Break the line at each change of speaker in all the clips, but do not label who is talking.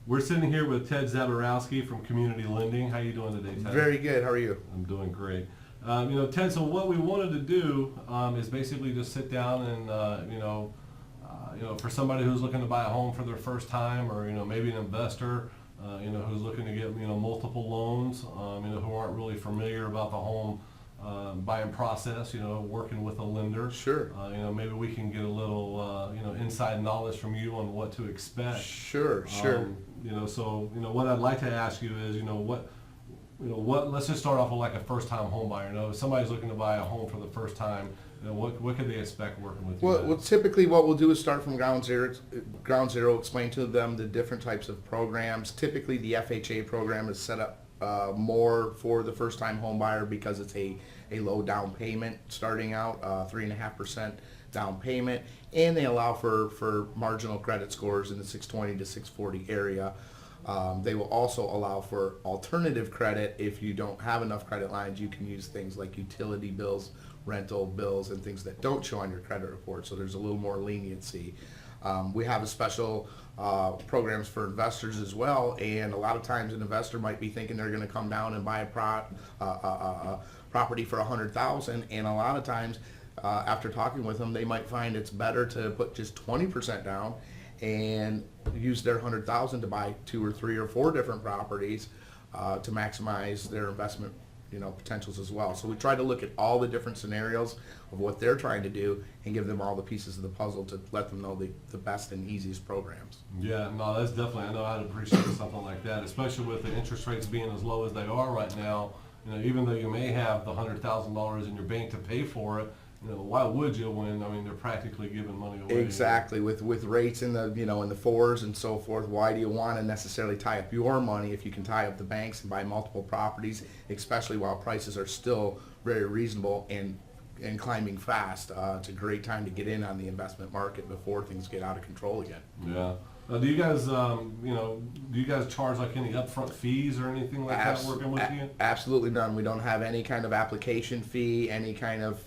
We're sitting here with Ted Zaborowski from Community Lending. How you doing today, Ted?
Very good. How are you?
I'm doing great. Ted, so what we wanted to do is basically just sit down and, for somebody who's looking to buy a home for their first time, or, maybe an investor, who's looking to get, multiple loans, who aren't really familiar about the home buying process, working with a lender.
Sure.
Maybe we can get a little, inside knowledge from you on what to expect.
Sure.
What I'd like to ask you is, let's just start off with like a first-time home buyer. If somebody's looking to buy a home for the first time, what could they expect working with you?
Well, typically what we'll do is start from ground zero, explain to them the different types of programs. Typically the FHA program is set up more for the first-time home buyer because it's a low down payment starting out, 3.5% down payment, and they allow for marginal credit scores in the 620 to 640 area. They will also allow for alternative credit. If you don't have enough credit lines, you can use things like utility bills, rental bills, and things that don't show on your credit report, so there's a little more leniency. We have a special programs for investors as well, and a lot of times an investor might be thinking they're going to come down and buy a property for $100,000, and a lot of times after talking with them, they might find it's better to put just 20% down and use their $100,000 to buy 2 or 3 or 4 different properties to maximize their investment potentials as well. So we try to look at all the different scenarios of what they're trying to do and give them all the pieces of the puzzle to let them know the best and easiest programs.
Yeah, no, that's definitely, I know I'd appreciate something like that, especially with the interest rates being as low as they are right now. Even though you may have the $100,000 in your bank to pay for it, why would you when, they're practically giving money away?
Exactly. With rates in the, in the 4s and so forth, why do you want to necessarily tie up your money if you can tie up the banks and buy multiple properties, especially while prices are still very reasonable and climbing fast? It's a great time to get in on the investment market before things get out of control again.
Yeah. Do you guys, charge like any upfront fees or anything like that working with you?
Absolutely none. We don't have any kind of application fee, any kind of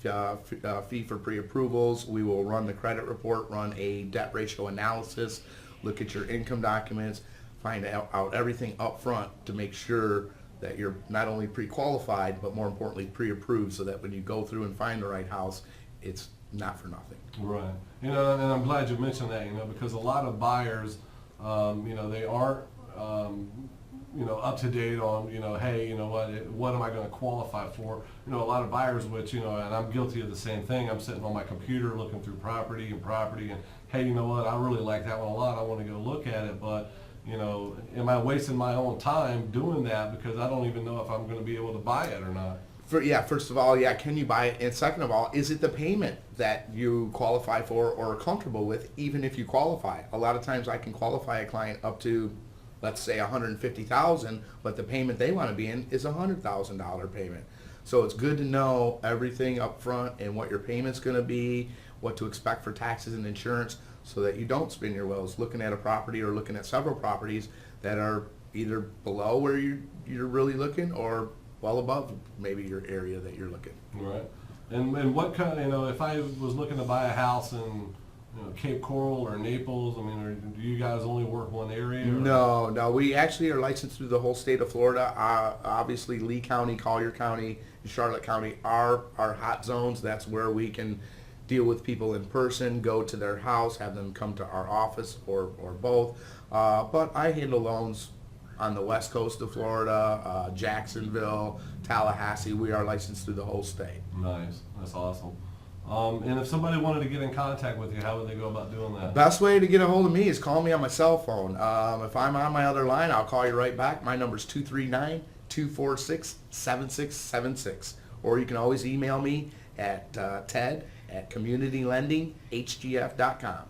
fee for pre-approvals. We will run the credit report, run a debt ratio analysis, look at your income documents, find out everything up front to make sure that you're not only pre-qualified, but more importantly pre-approved, so that when you go through and find the right house, it's not for nothing.
Right. And I'm glad you mentioned that, because a lot of buyers, they aren't, up to date on, hey, what am I going to qualify for? A lot of buyers, which, and I'm guilty of the same thing. I'm sitting on my computer looking through property, and hey, you know what? I really like that one a lot. I want to go look at it, but, am I wasting my own time doing that because I don't even know if I'm going to be able to buy it or not?
First of all, can you buy it? And second of all, is it the payment that you qualify for or are comfortable with, even if you qualify? A lot of times I can qualify a client up to, let's say, $150,000, but the payment they want to be in is a $100,000 payment. So it's good to know everything up front and what your payment's going to be, what to expect for taxes and insurance, so that you don't spin your wheels looking at a property or looking at several properties that are either below where you're really looking or well above maybe your area that you're looking.
Right. And what kind of, if I was looking to buy a house in Cape Coral or Naples, do you guys only work one area? Or?
No, we actually are licensed through the whole state of Florida. Obviously Lee County, Collier County, and Charlotte County are our hot zones. That's where we can deal with people in person, go to their house, have them come to our office or both. But I handle loans on the west coast of Florida, Jacksonville, Tallahassee. We are licensed through the whole state.
Nice. That's awesome. And if somebody wanted to get in contact with you, how would they go about doing that?
Best way to get a hold of me is call me on my cell phone. If I'm on my other line, I'll call you right back. My number is 239-246-7676. Or you can always email me at ted@communitylendinghgf.com.